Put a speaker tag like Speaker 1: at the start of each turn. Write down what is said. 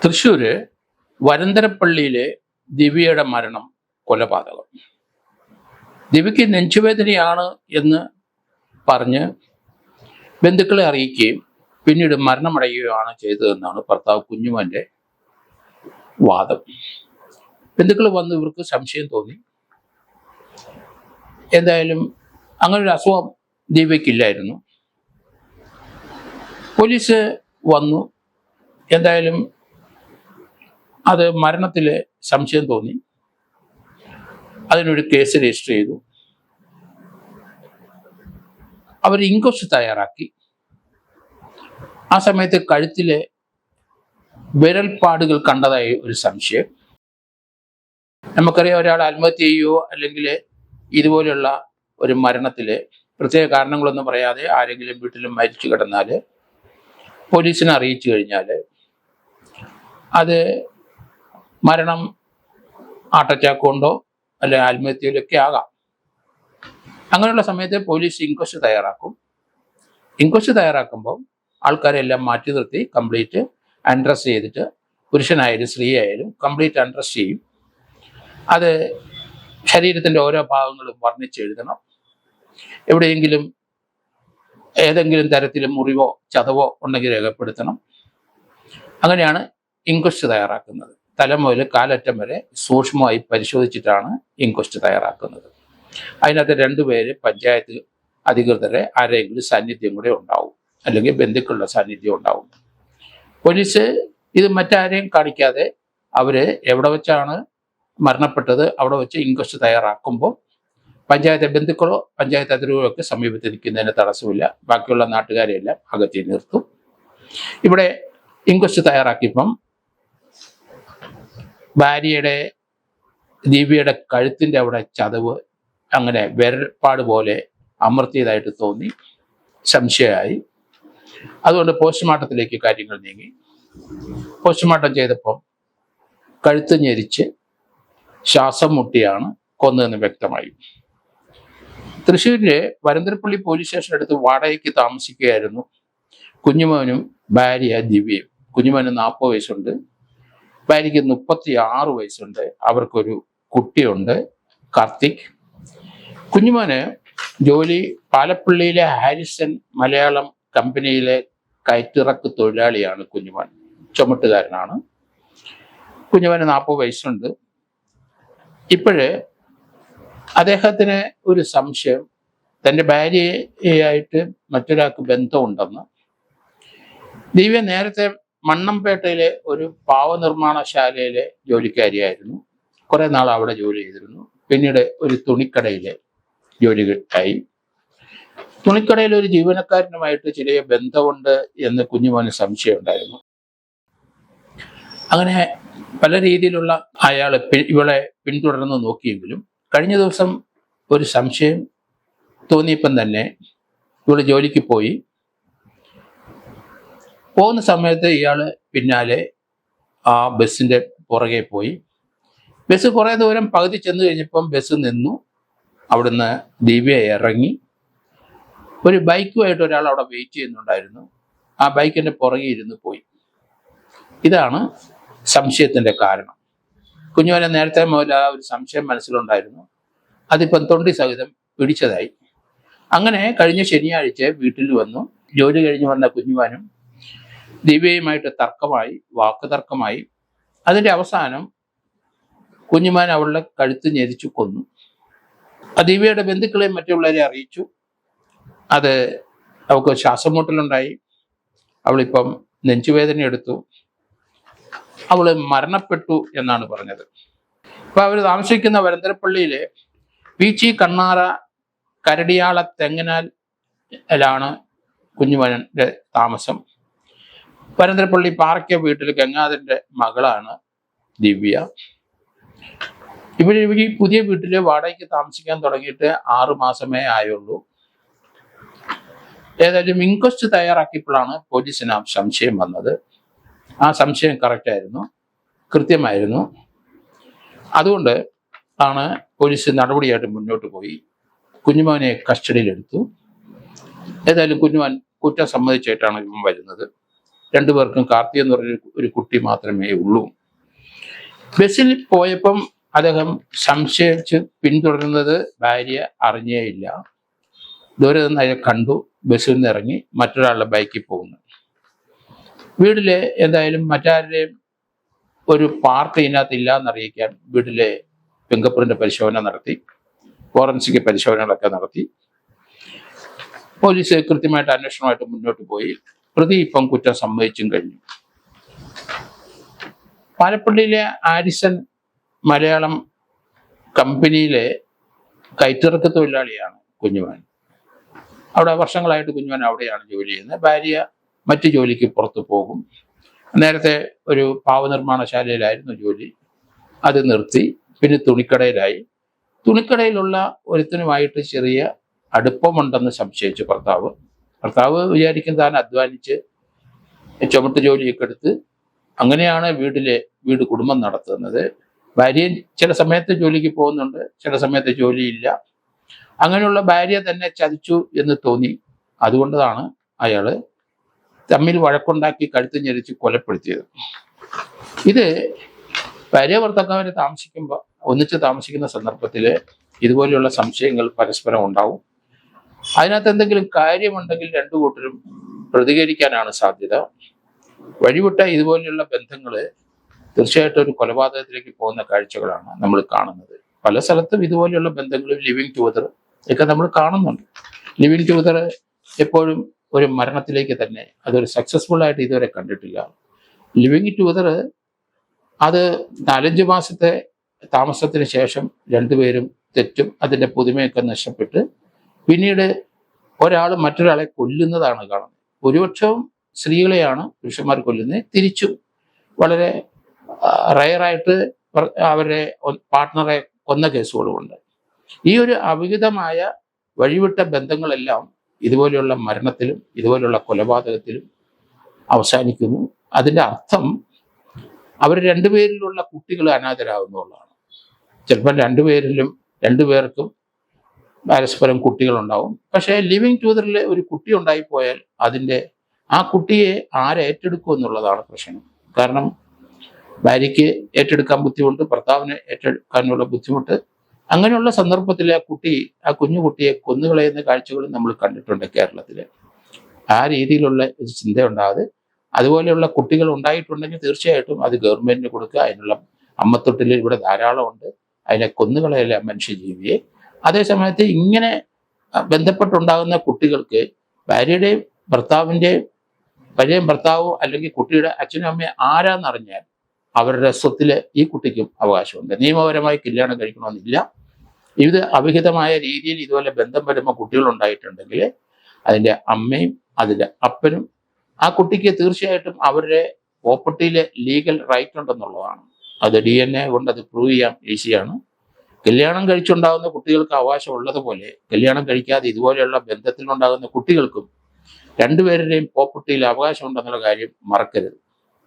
Speaker 1: തൃശ്ശൂര് വരന്തരപ്പള്ളിയിലെ ദിവ്യയുടെ മരണം കൊലപാതകം. ദിവ്യയ്ക്ക് നെഞ്ചുവേദനയാണ് എന്ന് പറഞ്ഞ് ബന്ധുക്കളെ അറിയിക്കുകയും പിന്നീട് മരണമടയുകയാണ് ചെയ്തതെന്നാണ് ഭർത്താവ് കുഞ്ഞുമോൻ്റെ വാദം. ബന്ധുക്കൾ വന്ന് ഇവർക്ക് സംശയം തോന്നി. എന്തായാലും അങ്ങനൊരു അസുഖം ദിവ്യയ്ക്കില്ലായിരുന്നു. പോലീസ് വന്നു. എന്തായാലും അത് മരണത്തിൽ സംശയം തോന്നി. അതിനൊരു കേസ് രജിസ്റ്റർ ചെയ്തു. അവർ ഇൻക്വസ്റ്റ് തയ്യാറാക്കി. ആ സമയത്ത് കഴുത്തിലെ വിരൽപ്പാടുകൾ കണ്ടതായി ഒരു സംശയം. നമുക്കറിയാം, ഒരാൾ ആത്മഹത്യ ചെയ്യുകയോ അല്ലെങ്കിൽ ഇതുപോലെയുള്ള ഒരു മരണത്തിൽ പ്രത്യേക കാരണങ്ങളൊന്നും പറയാതെ ആരെങ്കിലും വീട്ടിൽ മരിച്ചു കിടന്നാൽ പോലീസിനെ അറിയിച്ചു കഴിഞ്ഞാൽ അത് മരണം ഹാർട്ട് അറ്റാക്ക് കൊണ്ടോ അല്ലെ ആത്മഹത്യയിലൊക്കെ ആകാം. അങ്ങനെയുള്ള സമയത്ത് പോലീസ് ഇൻക്വസ്റ്റ് തയ്യാറാക്കും. ഇൻക്വസ്റ്റ് തയ്യാറാക്കുമ്പോൾ ആൾക്കാരെല്ലാം മാറ്റി നിർത്തി കംപ്ലീറ്റ് അൺഡ്രസ് ചെയ്തിട്ട്, പുരുഷനായാലും സ്ത്രീ ആയാലും കംപ്ലീറ്റ് അൺഡ്രസ് ചെയ്യും. അത് ശരീരത്തിൻ്റെ ഓരോ ഭാഗങ്ങളും വർണ്ണിച്ചെഴുതണം. എവിടെയെങ്കിലും ഏതെങ്കിലും തരത്തിൽ മുറിവോ ചതവോ ഉണ്ടെങ്കിൽ രേഖപ്പെടുത്തണം. അങ്ങനെയാണ് ഇൻക്വസ്റ്റ് തയ്യാറാക്കുന്നത്. തല മുതൽ കാലറ്റം വരെ സൂക്ഷ്മമായി പരിശോധിച്ചിട്ടാണ് ഇൻക്വസ്റ്റ് തയ്യാറാക്കുന്നത്. അതിനകത്ത് 2 പേര് പഞ്ചായത്ത് അധികൃതരെ ആരെങ്കിലും സാന്നിധ്യം കൂടെ ഉണ്ടാവും, അല്ലെങ്കിൽ ബന്ധുക്കളുടെ സാന്നിധ്യം ഉണ്ടാവും. പോലീസ് ഇത് മറ്റാരെയും കാണിക്കാതെ അവർ എവിടെ വെച്ചാണ് മരണപ്പെട്ടത് അവിടെ വെച്ച് ഇൻക്വസ്റ്റ് തയ്യാറാക്കുമ്പോൾ പഞ്ചായത്ത് ബന്ധുക്കളോ പഞ്ചായത്ത് അതിരുകളോ ഒക്കെ സമീപത്ത് നിൽക്കുന്നതിന് തടസ്സമില്ല. ബാക്കിയുള്ള നാട്ടുകാരെയെല്ലാം അകറ്റി നിർത്തും. ഇവിടെ ഇൻക്വസ്റ്റ് തയ്യാറാക്കിയപ്പം ഭാര്യയുടെ ദിവ്യയുടെ കഴുത്തിൻ്റെ അവിടെ ചതവ് അങ്ങനെ വിരൽപ്പാട് പോലെ അമർത്തിയതായിട്ട് തോന്നി. സംശയമായി. അതുകൊണ്ട് പോസ്റ്റ്മോർട്ടത്തിലേക്ക് കാര്യങ്ങൾ നീങ്ങി. പോസ്റ്റ്മോർട്ടം ചെയ്തപ്പോൾ കഴുത്ത് ഞെരിച്ച് ശ്വാസം മുട്ടിയാണ് കൊന്നതെന്ന് വ്യക്തമായി. തൃശ്ശൂരിലെ വരന്തരപ്പള്ളി പോലീസ് സ്റ്റേഷനടുത്ത് വാടകയ്ക്ക് താമസിക്കുകയായിരുന്നു കുഞ്ഞുമോനും ഭാര്യ ദിവ്യയും. കുഞ്ഞുമോന് 40 വയസ്സുണ്ട്, ഭാര്യയ്ക്ക് 36 വയസ്സുണ്ട്. അവർക്കൊരു കുട്ടിയുണ്ട്, കാർത്തിക്. കുഞ്ഞുമോന് ജോലി പാലപ്പള്ളിയിലെ ഹാരിസൺ മലയാളം കമ്പനിയിലെ കയറ്റിറക്ക് തൊഴിലാളിയാണ്. കുഞ്ഞുമോൻ ചുമട്ടുകാരനാണ്. കുഞ്ഞുമോന് 40 വയസ്സുണ്ട്. ഇപ്പോഴ് അദ്ദേഹത്തിന് ഒരു സംശയം, തൻ്റെ ഭാര്യയായിട്ട് മറ്റൊരാൾക്ക് ബന്ധമുണ്ടെന്ന്. ദിവ്യ നേരത്തെ മണ്ണമ്പേട്ടയിലെ ഒരു പാവനിർമ്മാണശാലയിലെ ജോലിക്കാരിയായിരുന്നു. കുറെ നാൾ അവിടെ ജോലി ചെയ്തിരുന്നു. പിന്നീട് ഒരു തുണിക്കടയിലെ ജോലി കിട്ടായി. തുണിക്കടയിൽ ഒരു ജീവനക്കാരനുമായിട്ട് ചില ബന്ധമുണ്ട് എന്ന് കുഞ്ഞുമോന് സംശയം ഉണ്ടായിരുന്നു. അങ്ങനെ പല രീതിയിലുള്ള അയാൾ ഇവളെ പിന്തുടർന്ന് നോക്കിയെങ്കിലും കഴിഞ്ഞ ദിവസം ഒരു സംശയം തോന്നിയപ്പം തന്നെ ഇവള് ജോലിക്ക് പോയി. പോകുന്ന സമയത്ത് ഇയാൾ പിന്നാലെ ആ ബസ്സിൻ്റെ പുറകെ പോയി. ബസ് കുറേ ദൂരം പകുതി ചെന്ന് കഴിഞ്ഞപ്പം ബസ് നിന്നു. അവിടുന്ന് ദിവ്യ ഇറങ്ങി. ഒരു ബൈക്കുമായിട്ട് ഒരാൾ അവിടെ വെയിറ്റ് ചെയ്യുന്നുണ്ടായിരുന്നു. ആ ബൈക്കിൻ്റെ പുറകെ ഇരുന്ന് പോയി. ഇതാണ് സംശയത്തിൻ്റെ കാരണം. കുഞ്ഞുമോനെ നേരത്തെ മുതൽ ആ ഒരു സംശയം മനസ്സിലുണ്ടായിരുന്നു. അതിപ്പം തൊണ്ടി സഹിതം പിടിച്ചതായി. അങ്ങനെ കഴിഞ്ഞ ശനിയാഴ്ച വീട്ടിൽ വന്നു. ജോലി കഴിഞ്ഞ് വന്ന കുഞ്ഞുമോനും ദിവ്യയുമായിട്ട് തർക്കമായി, വാക്കുതർക്കമായി. അതിൻ്റെ അവസാനം കുഞ്ഞുമോൻ അവളുടെ കഴുത്ത് ഞെരിച്ചു കൊന്നു. ആ ദിവ്യയുടെ ബന്ധുക്കളെയും മറ്റുള്ളവരെ അറിയിച്ചു. അത് അവൾക്ക് ശ്വാസം മുട്ടലുണ്ടായി. അവളിപ്പം നെഞ്ചുവേദന എടുത്തു. അവൾ മരണപ്പെട്ടു എന്നാണ് പറഞ്ഞത്. അപ്പൊ അവർ താമസിക്കുന്ന വരന്തരപ്പള്ളിയിലെ പീച്ചി കണ്ണാറ കരടിയാള തെങ്ങനാലാണ് കുഞ്ഞുമോൻ്റെ താമസം. വരന്തരപ്പള്ളി പാറയ്ക്ക വീട്ടിൽ ഗംഗാധരൻ്റെ മകളാണ് ദിവ്യ. ഇവർ ഈ പുതിയ വീട്ടിൽ വാടകയ്ക്ക് താമസിക്കാൻ തുടങ്ങിയിട്ട് 6 മാസമേ ആയുള്ളൂ. ഏതായാലും ഇൻക്വസ്റ്റ് തയ്യാറാക്കിയപ്പോഴാണ് പോലീസിന് സംശയം വന്നത്. ആ സംശയം കറക്റ്റായിരുന്നു, കൃത്യമായിരുന്നു. അതുകൊണ്ട് ആണ് പോലീസ് നടപടിയായിട്ട് മുന്നോട്ട് പോയി കുഞ്ഞുമോനെ കസ്റ്റഡിയിലെടുത്തു. ഏതായാലും കുഞ്ഞുമോൻ കുറ്റം സമ്മതിച്ചായിട്ടാണ് ഇവൻ വരുന്നത്. രണ്ടുപേർക്കും കാർത്തി എന്ന് പറഞ്ഞ ഒരു കുട്ടി മാത്രമേ ഉള്ളൂ. ബസ്സിൽ പോയപ്പം അദ്ദേഹം സംശയിച്ച് പിന്തുടരുന്നത് ഭാര്യ അറിഞ്ഞേയില്ല. ദൂരെ നിന്ന് അയാൾ കണ്ടു, ബസ്സിൽ നിന്ന് ഇറങ്ങി മറ്റൊരാളുടെ ബൈക്കിൽ പോകുന്നു. വീട്ടിലെ എന്തായാലും മറ്റാരുടെയും ഒരു പാർട്ടി ഇതിനകത്ത് ഇല്ല എന്നറിയിക്കാൻ വീട്ടിലെ ഫിംഗർ പ്രിന്റ് പരിശോധന നടത്തി, ഫോറൻസിക് പരിശോധനകളൊക്കെ നടത്തി. പോലീസ് കൃത്യമായിട്ട് അന്വേഷണമായിട്ട് മുന്നോട്ട് പോയി. പ്രതി ഇപ്പം കുറ്റം സമ്മതിച്ചും കഴിഞ്ഞു. പാലപ്പള്ളിയിലെ ആരിസൺ മലയാളം കമ്പനിയിലെ കയറ്റിറക്ക് തൊഴിലാളിയാണ് കുഞ്ഞുമാൻ. അവിടെ വർഷങ്ങളായിട്ട് കുഞ്ഞുമാൻ അവിടെയാണ് ജോലി ചെയ്യുന്നത്. ഭാര്യ മറ്റു ജോലിക്ക് പുറത്തു പോകും. നേരത്തെ ഒരു പാവനിർമ്മാണശാലയിലായിരുന്നു ജോലി, അത് നിർത്തി. പിന്നെ തുണിക്കടയിലായി. തുണിക്കടയിലുള്ള ഒരുത്തനുമായിട്ട് ചെറിയ അടുപ്പമുണ്ടെന്ന് സംശയിച്ചു ഭർത്താവ് വിചാരിക്കും താൻ അധ്വാനിച്ച് ചുമട്ട് ജോലിയൊക്കെ എടുത്ത് അങ്ങനെയാണ് വീട് കുടുംബം നടത്തുന്നത്. ഭാര്യ ചില സമയത്ത് ജോലിക്ക് പോകുന്നുണ്ട്, ചില സമയത്ത് ജോലിയില്ല. അങ്ങനെയുള്ള ഭാര്യ തന്നെ ചതിച്ചു എന്ന് തോന്നി. അതുകൊണ്ടാണ് അയാള് തമ്മിൽ വഴക്കുണ്ടാക്കി കഴുത്ത് ഞെരിച്ച് കൊലപ്പെടുത്തിയത്. ഇത് ഭാര്യ ഭർത്താക്കന്മാരെ ഒന്നിച്ച് താമസിക്കുന്ന സന്ദർഭത്തിൽ ഇതുപോലെയുള്ള സംശയങ്ങൾ പരസ്പരം ഉണ്ടാവും. അതിനകത്ത് എന്തെങ്കിലും കാര്യമുണ്ടെങ്കിൽ രണ്ടു കൂട്ടരും പ്രതികരിക്കാനാണ് സാധ്യത. വഴിവിട്ട ഇതുപോലെയുള്ള ബന്ധങ്ങൾ തീർച്ചയായിട്ടും ഒരു കൊലപാതകത്തിലേക്ക് പോകുന്ന കാഴ്ചകളാണ് നമ്മൾ കാണുന്നത്. പല സ്ഥലത്തും ഇതുപോലെയുള്ള ബന്ധങ്ങളും ലിവിങ് ടുഗദർ ഒക്കെ നമ്മൾ കാണുന്നുണ്ട്. ലിവിങ് ടുഗദർ എപ്പോഴും ഒരു മരണത്തിലേക്ക് തന്നെ, അതൊരു സക്സസ്ഫുൾ ആയിട്ട് ഇതുവരെ കണ്ടിട്ടില്ല. ലിവിങ് ടുഗദർ അത് 4-5 മാസത്തെ താമസത്തിന് ശേഷം രണ്ടുപേരും തെറ്റും അതിൻ്റെ പുതുമയൊക്കെ നഷ്ടപ്പെട്ട് പിന്നീട് ഒരാൾ മറ്റൊരാളെ കൊല്ലുന്നതാണ് കാണുന്നത്. ഭൂരിപക്ഷവും സ്ത്രീകളെയാണ് പുരുഷന്മാർ കൊല്ലുന്നത്. തിരിച്ചും വളരെ റയറായിട്ട് അവരുടെ പാർട്ട്ണറെ കൊന്ന കേസുകളുമുണ്ട്. ഈ ഒരു അവിഹിതമായ വഴിവിട്ട ബന്ധങ്ങളെല്ലാം ഇതുപോലെയുള്ള മരണത്തിലും ഇതുപോലെയുള്ള കൊലപാതകത്തിലും അവസാനിക്കുന്നു. അതിൻ്റെ അർത്ഥം അവർ രണ്ടുപേരിലുള്ള കുട്ടികൾ അനാഥരാകുന്നുള്ളതാണ്. ചിലപ്പോൾ രണ്ടുപേർക്കും പരസ്പരം കുട്ടികളുണ്ടാവും. പക്ഷേ ലിവിങ് ടുഗദറിൽ ഒരു കുട്ടി ഉണ്ടായിപ്പോയാൽ ആ കുട്ടിയെ ആരേറ്റെടുക്കും എന്നുള്ളതാണ് പ്രശ്നം. കാരണം ഭാര്യയ്ക്ക് ഏറ്റെടുക്കാൻ ബുദ്ധിമുട്ട്, ഭർത്താവിന് ഏറ്റെടുക്കാനുള്ള ബുദ്ധിമുട്ട്. അങ്ങനെയുള്ള സന്ദർഭത്തിൽ ആ കുഞ്ഞു കുട്ടിയെ കൊന്നുകളയുന്ന കാഴ്ചകളും നമ്മൾ കണ്ടിട്ടുണ്ട് കേരളത്തിൽ. ആ രീതിയിലുള്ള ഒരു ചിന്ത ഉണ്ടാകാതെ അതുപോലെയുള്ള കുട്ടികൾ ഉണ്ടായിട്ടുണ്ടെങ്കിൽ തീർച്ചയായിട്ടും അത് ഗവൺമെന്റിന് കൊടുക്കുക. അതിനുള്ള അമ്മത്തൊട്ടിൽ ഇവിടെ ധാരാളമുണ്ട്. അതിനെ കൊന്നുകളയല്ല മനുഷ്യജീവിയെ. അതേസമയത്ത് ഇങ്ങനെ ബന്ധപ്പെട്ടുണ്ടാകുന്ന കുട്ടികൾക്ക് ഭാര്യയുടെയും ഭർത്താവോ അല്ലെങ്കിൽ കുട്ടിയുടെ അച്ഛനും അമ്മയും ആരാന്നറിഞ്ഞാൽ അവരുടെ സ്വത്തിൽ ഈ കുട്ടിക്കും അവകാശമുണ്ട്. നിയമപരമായി കല്യാണം കഴിക്കണമെന്നില്ല. ഇത് അവിഹിതമായ രീതിയിൽ ഇതുപോലെ ബന്ധം വരുമ്പോൾ കുട്ടികൾ ഉണ്ടായിട്ടുണ്ടെങ്കിൽ അതിൻ്റെ അമ്മയും അതിൻ്റെ അപ്പനും ആ കുട്ടിക്ക് തീർച്ചയായിട്ടും അവരുടെ പ്രോപ്പർട്ടിയിലെ ലീഗൽ റൈറ്റ് ഉണ്ടെന്നുള്ളതാണ്. അത് DNA കൊണ്ട് അത് പ്രൂവ് ചെയ്യാൻ ഈസിയാണ്. കല്യാണം കഴിച്ചുണ്ടാകുന്ന കുട്ടികൾക്ക് അവകാശം ഉള്ളതുപോലെ കല്യാണം കഴിക്കാതെ ഇതുപോലെയുള്ള ബന്ധത്തിലുണ്ടാകുന്ന കുട്ടികൾക്കും രണ്ടുപേരുടെയും പ്രോപ്പർട്ടിയിൽ അവകാശം ഉണ്ടെന്നുള്ള കാര്യം മറക്കരുത്.